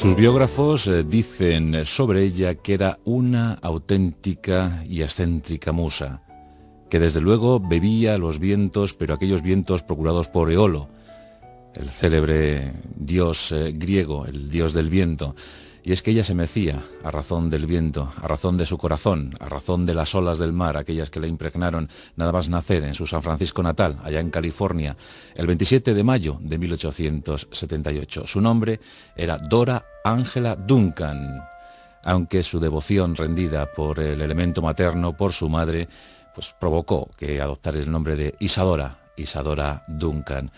Sus biógrafos dicen sobre ella que era una auténtica y excéntrica musa, que desde luego bebía los vientos, pero aquellos vientos procurados por Eolo, el célebre dios griego, el dios del viento. Y es que ella se mecía a razón del viento, a razón de su corazón, a razón de las olas del mar, aquellas que le impregnaron nada más nacer en su San Francisco natal, allá en California, el 27 de mayo de 1878. Su nombre era Dora Angela Duncan, aunque su devoción rendida por el elemento materno, por su madre, pues provocó que adoptara el nombre de Isadora Duncan.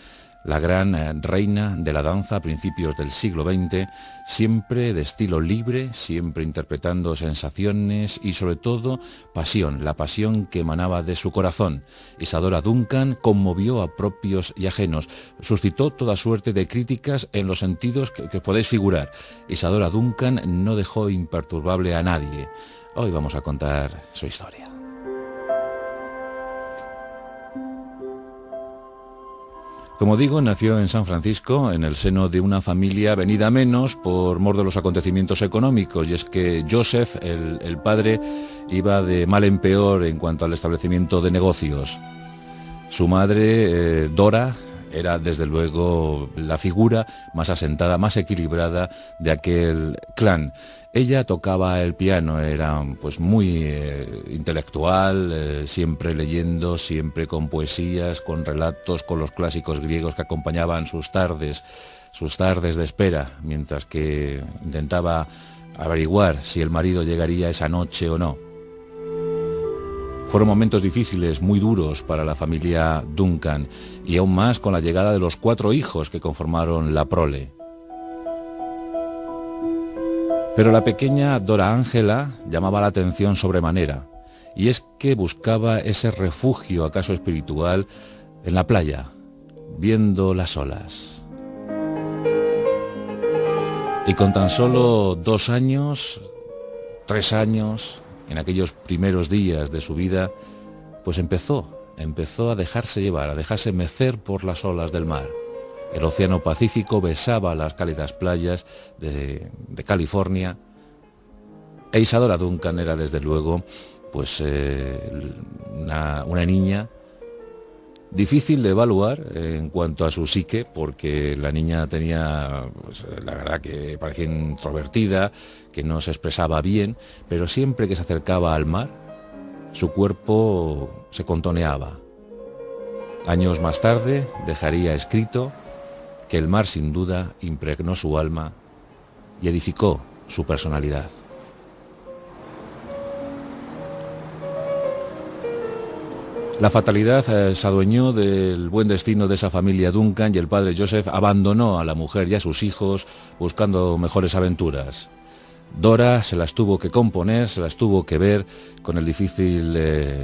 La gran reina de la danza a principios del siglo XX, siempre de estilo libre, siempre interpretando sensaciones y sobre todo pasión, la pasión que emanaba de su corazón. Isadora Duncan conmovió a propios y ajenos, suscitó toda suerte de críticas en los sentidos que podéis figurar. Isadora Duncan no dejó imperturbable a nadie. Hoy vamos a contar su historia. Como digo, nació en San Francisco, en el seno de una familia venida a menos por mor de los acontecimientos económicos, y es que Joseph, el padre, iba de mal en peor en cuanto al establecimiento de negocios. Su madre, Dora, era desde luego la figura más asentada, más equilibrada de aquel clan. Ella tocaba el piano, era pues muy intelectual, siempre leyendo, siempre con poesías, con relatos, con los clásicos griegos que acompañaban sus tardes de espera, mientras que intentaba averiguar si el marido llegaría esa noche o no. Fueron momentos difíciles, muy duros para la familia Duncan, y aún más con la llegada de los 4 hijos que conformaron la prole. Pero la pequeña Dora Angela llamaba la atención sobremanera, y es que buscaba ese refugio, acaso espiritual, en la playa, viendo las olas. Y con tan solo 2 años, 3 años, en aquellos primeros días de su vida, pues empezó a dejarse llevar, a dejarse mecer por las olas del mar. El océano Pacífico besaba las cálidas playas de California, e Isadora Duncan era desde luego pues una niña difícil de evaluar en cuanto a su psique, porque la niña tenía, pues, la verdad que parecía introvertida, que no se expresaba bien, pero siempre que se acercaba al mar, su cuerpo se contoneaba. Años más tarde dejaría escrito que el mar sin duda impregnó su alma y edificó su personalidad. La fatalidad se adueñó del buen destino de esa familia Duncan, y el padre Joseph abandonó a la mujer y a sus hijos buscando mejores aventuras. Dora se las tuvo que componer, se las tuvo que ver con el difícil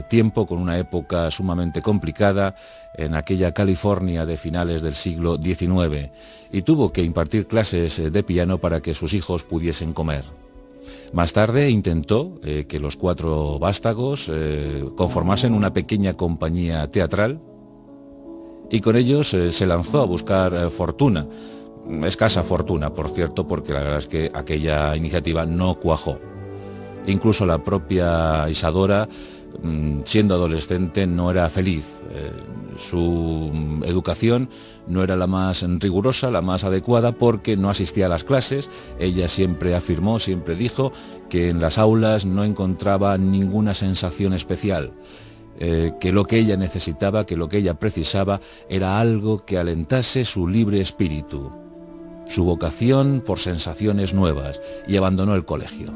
tiempo, con una época sumamente complicada en aquella California de finales del siglo XIX, y tuvo que impartir clases de piano para que sus hijos pudiesen comer. Más tarde intentó que los 4 vástagos conformasen una pequeña compañía teatral, y con ellos se lanzó a buscar fortuna. Escasa fortuna, por cierto, porque la verdad es que aquella iniciativa no cuajó. Incluso la propia Isadora, siendo adolescente, no era feliz. Su educación no era la más rigurosa, la más adecuada, porque no asistía a las clases. Ella siempre afirmó, siempre dijo que en las aulas no encontraba ninguna sensación especial. Que lo que ella necesitaba, que lo que ella precisaba, era algo que alentase su libre espíritu, su vocación por sensaciones nuevas, y abandonó el colegio.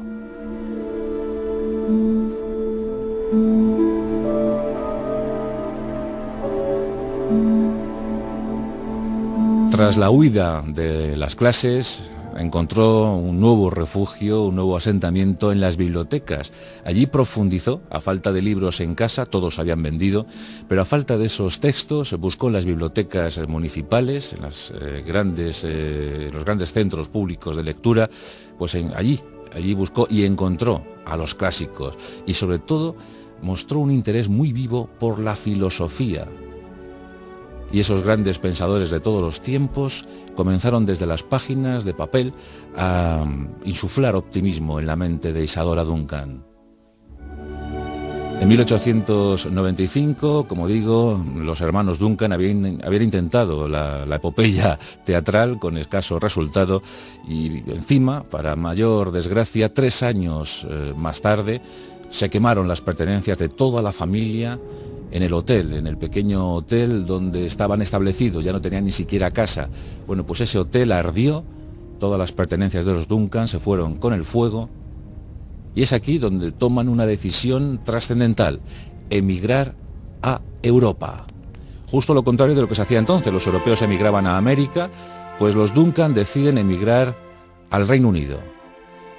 Tras la huida de las clases, encontró un nuevo refugio, un nuevo asentamiento en las bibliotecas. Allí profundizó, a falta de libros en casa, todos habían vendido, pero a falta de esos textos buscó en las bibliotecas municipales, en los grandes centros públicos de lectura, pues allí buscó y encontró a los clásicos, y sobre todo mostró un interés muy vivo por la filosofía. y esos grandes pensadores de todos los tiempos comenzaron desde las páginas de papel a insuflar optimismo en la mente de Isadora Duncan. En 1895, como digo, los hermanos Duncan habían intentado la epopeya teatral con escaso resultado y encima, para mayor desgracia, 3 años más tarde, se quemaron las pertenencias de toda la familia en el hotel, en el pequeño hotel donde estaban establecidos, ya no tenían ni siquiera casa. Bueno, pues ese hotel ardió, todas las pertenencias de los Duncan se fueron con el fuego. Y es aquí donde toman una decisión trascendental: emigrar a Europa. Justo lo contrario de lo que se hacía entonces, los europeos emigraban a América, pues los Duncan deciden emigrar al Reino Unido.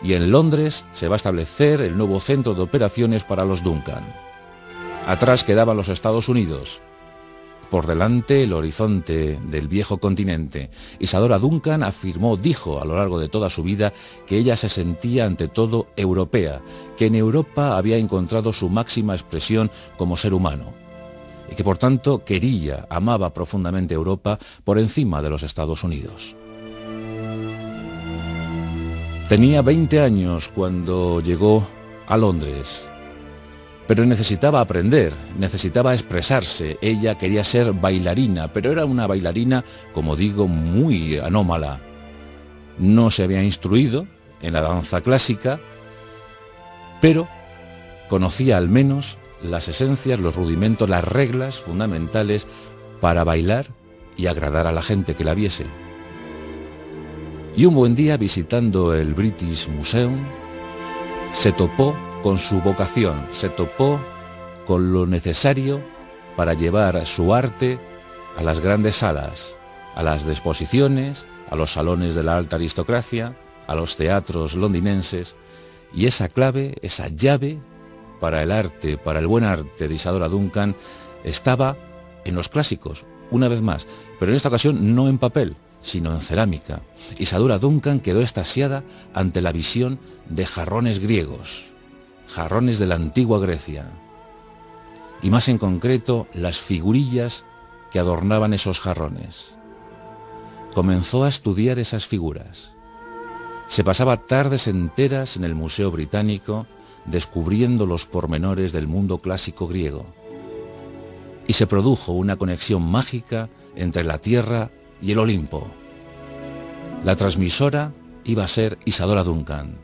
Y en Londres se va a establecer el nuevo centro de operaciones para los Duncan. Atrás quedaban los Estados Unidos. Por delante el horizonte del viejo continente. Isadora Duncan dijo a lo largo de toda su vida que ella se sentía ante todo europea, que en Europa había encontrado su máxima expresión como ser humano y que por tanto amaba profundamente Europa por encima de los Estados Unidos. Tenía 20 años cuando llegó a Londres. Pero necesitaba aprender, necesitaba expresarse. Ella quería ser bailarina, pero era una bailarina, como digo, muy anómala. No se había instruido en la danza clásica, pero conocía al menos las esencias, los rudimentos, las reglas fundamentales para bailar y agradar a la gente que la viese. Y un buen día, visitando el British Museum, se topó con su vocación, se topó con lo necesario para llevar su arte a las grandes salas, a las de exposiciones, a los salones de la alta aristocracia, a los teatros londinenses, y esa clave, esa llave para el arte, para el buen arte de Isadora Duncan, estaba en los clásicos, una vez más, pero en esta ocasión no en papel, sino en cerámica. Isadora Duncan quedó extasiada ante la visión de jarrones griegos, jarrones de la antigua Grecia, y más en concreto las figurillas que adornaban esos jarrones. Comenzó a estudiar esas figuras. Se pasaba tardes enteras en el Museo Británico descubriendo los pormenores del mundo clásico griego. Y se produjo una conexión mágica entre la Tierra y el Olimpo. La transmisora iba a ser Isadora Duncan,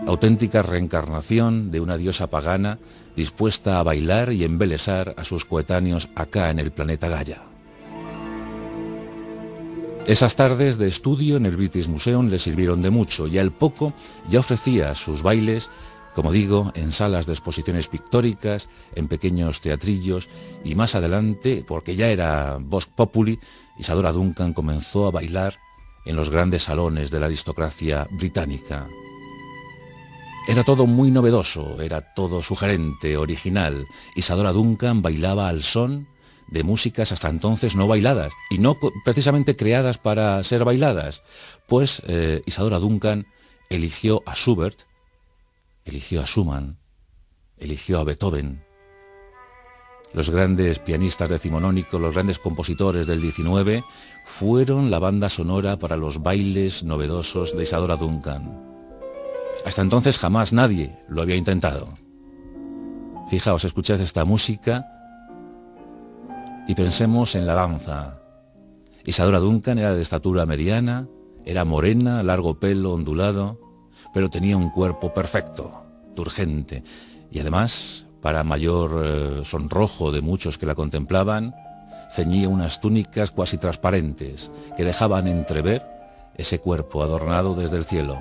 auténtica reencarnación de una diosa pagana dispuesta a bailar y embelesar a sus coetáneos acá en el planeta Gaia. Esas tardes de estudio en el British Museum le sirvieron de mucho y al poco ya ofrecía sus bailes, como digo, en salas de exposiciones pictóricas, en pequeños teatrillos y más adelante, porque ya era Vox Populi, Isadora Duncan comenzó a bailar en los grandes salones de la aristocracia británica. Era todo muy novedoso, era todo sugerente, original. Isadora Duncan bailaba al son de músicas hasta entonces no bailadas, y no precisamente creadas para ser bailadas, pues Isadora Duncan eligió a Schubert, eligió a Schumann, eligió a Beethoven. Los grandes pianistas decimonónicos, los grandes compositores del XIX, fueron la banda sonora para los bailes novedosos de Isadora Duncan. Hasta entonces jamás nadie lo había intentado. Fijaos, escuchad esta música y pensemos en la danza. Isadora Duncan era de estatura mediana, era morena, largo pelo ondulado, pero tenía un cuerpo perfecto, turgente, y además, para mayor sonrojo de muchos que la contemplaban, ceñía unas túnicas cuasi transparentes que dejaban entrever ese cuerpo adornado desde el cielo.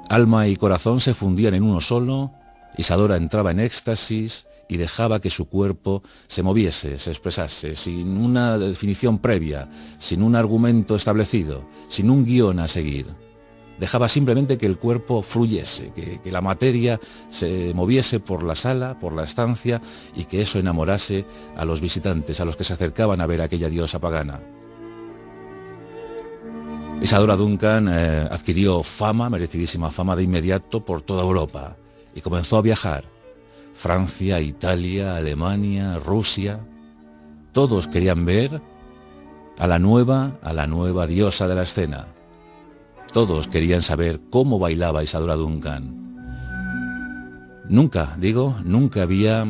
Alma y corazón se fundían en uno solo. Isadora entraba en éxtasis y dejaba que su cuerpo se moviese, se expresase, sin una definición previa, sin un argumento establecido, sin un guión a seguir. Dejaba simplemente que el cuerpo fluyese, que la materia se moviese por la sala, por la estancia, y que eso enamorase a los visitantes, a los que se acercaban a ver a aquella diosa pagana. Isadora Duncan adquirió fama, merecidísima fama, de inmediato por toda Europa, y comenzó a viajar. Francia, Italia, Alemania, Rusia. Todos querían ver a la nueva diosa de la escena. Todos querían saber cómo bailaba Isadora Duncan. Nunca había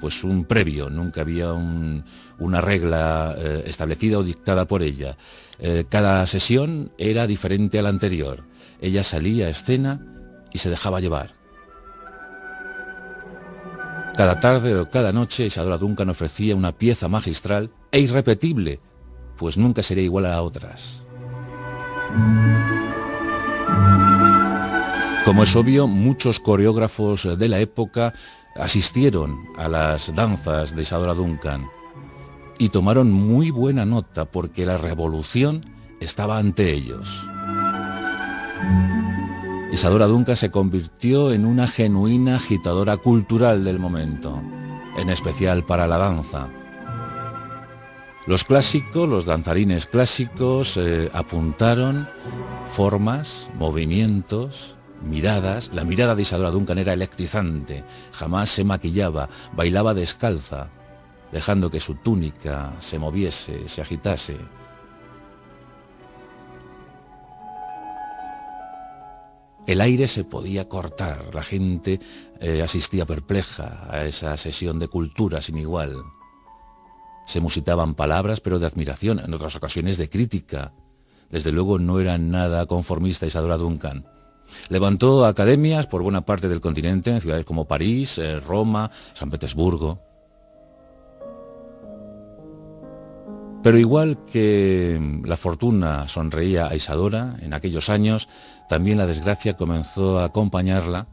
pues un previo, nunca había una regla establecida o dictada por ella. Cada sesión era diferente a la anterior. Ella salía a escena y se dejaba llevar. Cada tarde o cada noche Isadora Duncan ofrecía una pieza magistral e irrepetible, pues nunca sería igual a otras. Como es obvio, muchos coreógrafos de la época asistieron a las danzas de Isadora Duncan y tomaron muy buena nota porque la revolución estaba ante ellos. Isadora Duncan se convirtió en una genuina agitadora cultural del momento, en especial para la danza. Los clásicos, los danzarines clásicos, apuntaron formas, movimientos, miradas. La mirada de Isadora Duncan era electrizante, jamás se maquillaba, bailaba descalza, dejando que su túnica se moviese, se agitase. El aire se podía cortar, la gente asistía perpleja a esa sesión de cultura sin igual. Se musitaban palabras, pero de admiración, en otras ocasiones de crítica. Desde luego no era nada conformista Isadora Duncan. Levantó academias por buena parte del continente, en ciudades como París, Roma, San Petersburgo. Pero igual que la fortuna sonreía a Isadora en aquellos años, también la desgracia comenzó a acompañarla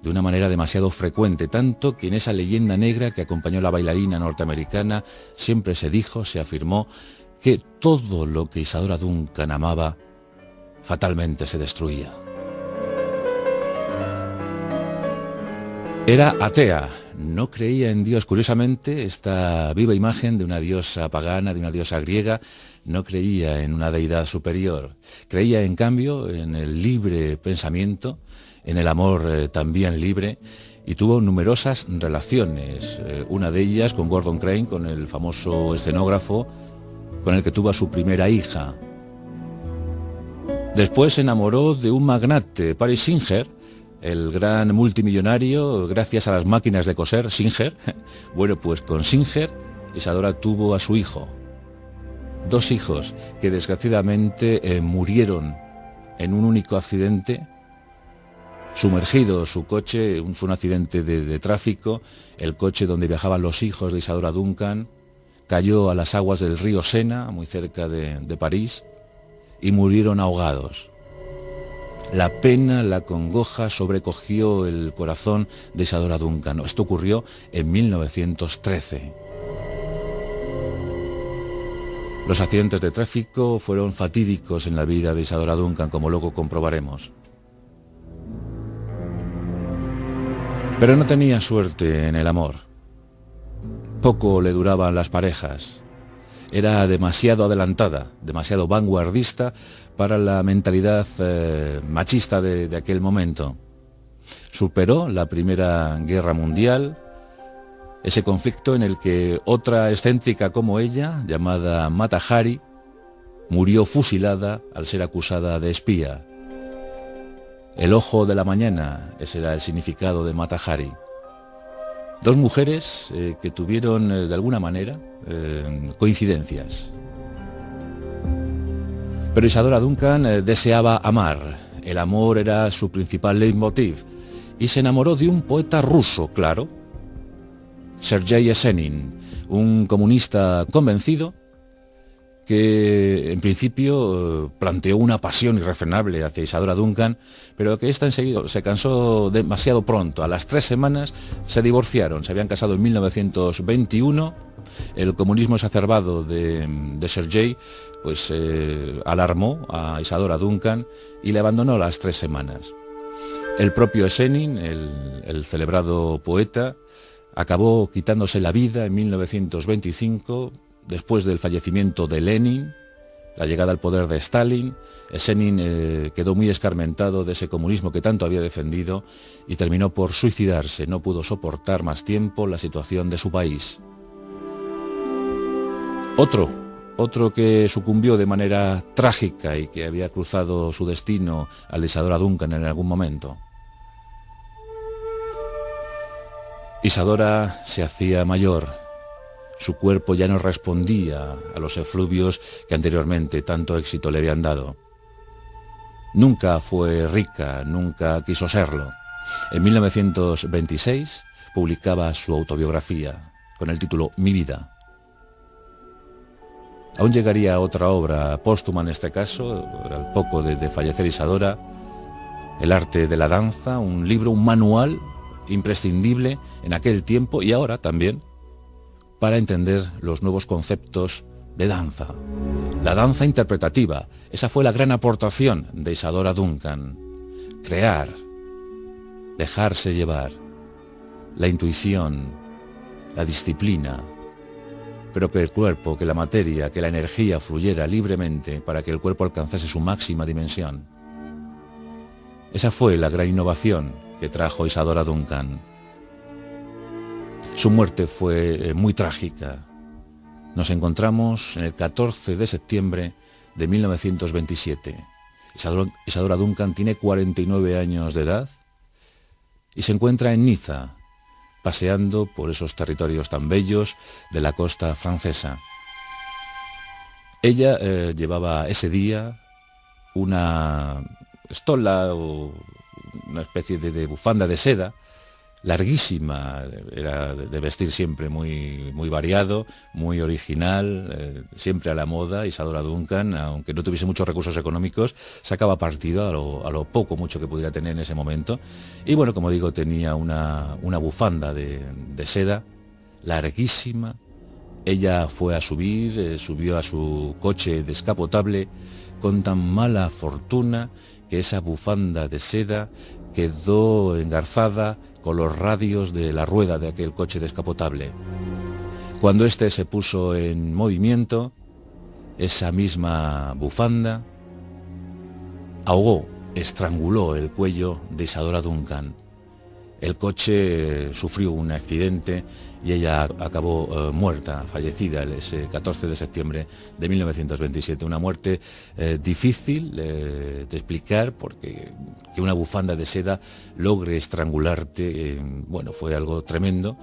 de una manera demasiado frecuente, tanto que en esa leyenda negra que acompañó a la bailarina norteamericana siempre se dijo, se afirmó, que todo lo que Isadora Duncan amaba fatalmente se destruía. Era atea, no creía en Dios. Curiosamente, esta viva imagen de una diosa pagana, de una diosa griega, no creía en una deidad superior. Creía, en cambio, en el libre pensamiento, en el amor también libre, y tuvo numerosas relaciones. Una de ellas con Gordon Crane, con el famoso escenógrafo, con el que tuvo a su primera hija. Después se enamoró de un magnate, Paris Singer, el gran multimillonario, gracias a las máquinas de coser, Singer. Bueno, pues con Singer, Isadora tuvo a su hijo. 2 hijos que desgraciadamente murieron en un único accidente. Sumergido su coche, fue un accidente de tráfico, el coche donde viajaban los hijos de Isadora Duncan cayó a las aguas del río Sena, muy cerca de París, y murieron ahogados. La pena, la congoja sobrecogió el corazón de Isadora Duncan. Esto ocurrió en 1913. Los accidentes de tráfico fueron fatídicos en la vida de Isadora Duncan, como luego comprobaremos. Pero no tenía suerte en el amor. Poco le duraban las parejas. Era demasiado adelantada, demasiado vanguardista para la mentalidad machista de aquel momento. Superó la Primera Guerra Mundial, ese conflicto en el que otra excéntrica como ella, llamada Mata Hari, murió fusilada al ser acusada de espía. El ojo de la mañana, ese era el significado de Mata Hari. 2 mujeres que tuvieron de alguna manera coincidencias. Pero Isadora Duncan deseaba amar. El amor era su principal leitmotiv y se enamoró de un poeta ruso, claro, Sergei Yesenin, un comunista convencido que en principio planteó una pasión irrefrenable hacia Isadora Duncan, pero que esta enseguida se cansó demasiado pronto. A las 3 semanas se divorciaron, se habían casado en 1921. El comunismo exacerbado de Sergei pues alarmó a Isadora Duncan y le abandonó a las 3 semanas. El propio Yesenin, el celebrado poeta, acabó quitándose la vida en 1925, después del fallecimiento de Lenin, la llegada al poder de Stalin, Senin quedó muy escarmentado de ese comunismo que tanto había defendido y terminó por suicidarse. No pudo soportar más tiempo la situación de su país. Otro que sucumbió de manera trágica y que había cruzado su destino al de Isadora Duncan en algún momento. Isadora se hacía mayor. Su cuerpo ya no respondía a los efluvios que anteriormente tanto éxito le habían dado. Nunca fue rica, nunca quiso serlo. En 1926 publicaba su autobiografía con el título Mi vida. Aún llegaría otra obra póstuma en este caso, al poco de fallecer Isadora, El arte de la danza, un libro, un manual imprescindible en aquel tiempo y ahora también para entender los nuevos conceptos de danza. La danza interpretativa, esa fue la gran aportación de Isadora Duncan. Crear, dejarse llevar, la intuición, la disciplina, pero que el cuerpo, que la materia, que la energía fluyera libremente para que el cuerpo alcanzase su máxima dimensión. Esa fue la gran innovación que trajo Isadora Duncan. Su muerte fue muy trágica. Nos encontramos en el 14 de septiembre de 1927. Isadora Duncan tiene 49 años de edad y se encuentra en Niza, paseando por esos territorios tan bellos de la costa francesa. Ella llevaba ese día una estola o una especie de bufanda de seda larguísima, era de vestir siempre muy variado, muy original, siempre a la moda. Isadora Duncan, aunque no tuviese muchos recursos económicos, sacaba partido a lo poco, mucho que pudiera tener en ese momento. Y bueno, como digo, tenía una bufanda de seda larguísima. Ella fue a subió a su coche descapotable con tan mala fortuna que esa bufanda de seda quedó engarzada con los radios de la rueda de aquel coche descapotable. Cuando éste se puso en movimiento, esa misma bufanda ahogó, estranguló el cuello de Isadora Duncan. El coche sufrió un accidente y ella acabó muerta, fallecida ese 14 de septiembre de 1927. Una muerte difícil de explicar, porque que una bufanda de seda logre estrangularte, bueno, fue algo tremendo.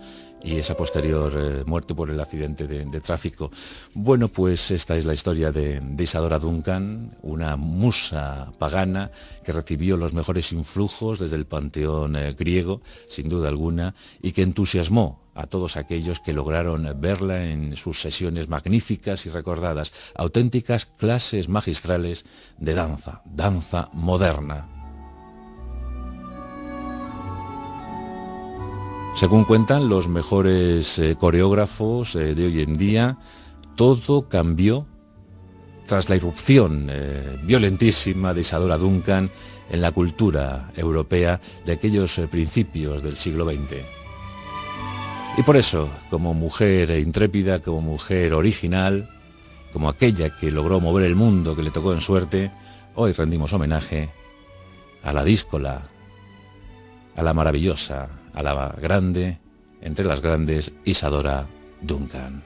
Y esa posterior muerte por el accidente de tráfico. Bueno, pues esta es la historia de Isadora Duncan, una musa pagana que recibió los mejores influjos desde el panteón griego, sin duda alguna, y que entusiasmó a todos aquellos que lograron verla en sus sesiones magníficas y recordadas, auténticas clases magistrales de danza moderna. Según cuentan los mejores coreógrafos de hoy en día, todo cambió tras la irrupción violentísima de Isadora Duncan en la cultura europea de aquellos principios del siglo XX. Y por eso, como mujer intrépida, como mujer original, como aquella que logró mover el mundo que le tocó en suerte, hoy rendimos homenaje a la díscola, a la maravillosa, a la grande, entre las grandes, Isadora Duncan.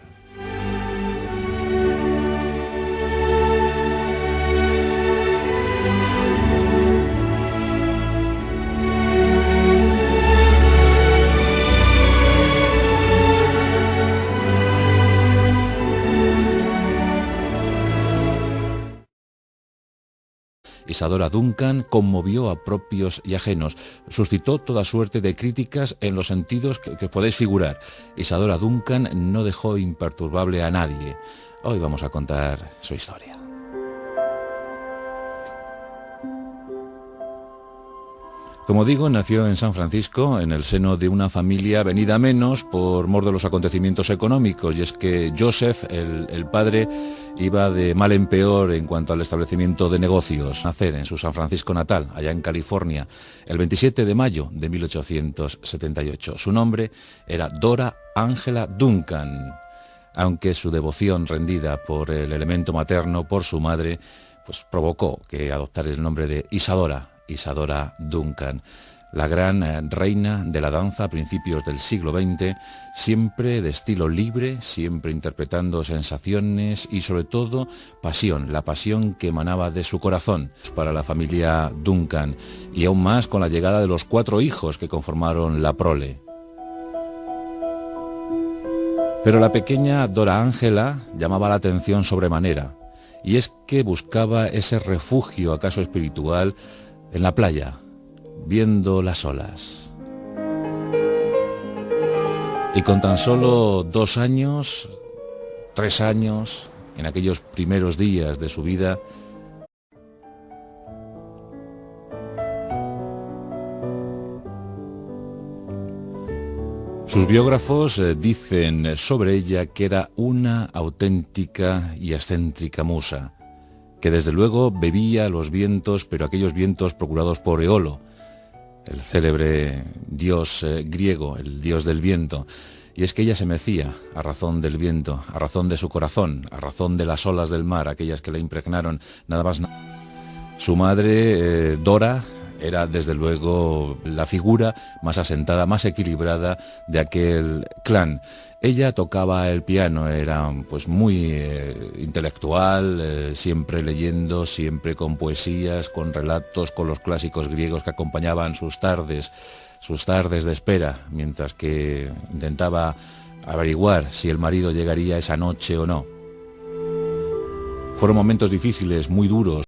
Isadora Duncan conmovió a propios y ajenos, suscitó toda suerte de críticas en los sentidos que podéis figurar. Isadora Duncan no dejó imperturbable a nadie. Hoy vamos a contar su historia. Como digo, nació en San Francisco, en el seno de una familia venida a menos por mor de los acontecimientos económicos, y es que Joseph, el padre, iba de mal en peor en cuanto al establecimiento de negocios. Nacer en su San Francisco natal, allá en California, el 27 de mayo de 1878. Su nombre era Dora Angela Duncan. aunque su devoción rendida por el elemento materno, por su madre, pues provocó que adoptara el nombre de Isadora Duncan, la gran reina de la danza a principios del siglo XX, siempre de estilo libre, siempre interpretando sensaciones y sobre todo pasión, la pasión que emanaba de su corazón para la familia Duncan, y aún más con la llegada de los 4 hijos que conformaron la prole. Pero la pequeña Dora Ángela llamaba la atención sobremanera, y es que buscaba ese refugio acaso espiritual en la playa, viendo las olas. Y con tan solo 2 años, 3 años, en aquellos primeros días de su vida, sus biógrafos dicen sobre ella que era una auténtica y excéntrica musa, que desde luego bebía los vientos, pero aquellos vientos procurados por Eolo, el célebre dios griego, el dios del viento. Y es que ella se mecía a razón del viento, a razón de su corazón, a razón de las olas del mar, aquellas que la impregnaron, nada más. Su madre, Dora, era desde luego la figura más asentada, más equilibrada de aquel clan. Ella tocaba el piano, era pues muy intelectual, siempre leyendo, siempre con poesías, con relatos, con los clásicos griegos que acompañaban sus tardes de espera, mientras que intentaba averiguar si el marido llegaría esa noche o no. Fueron momentos difíciles, muy duros.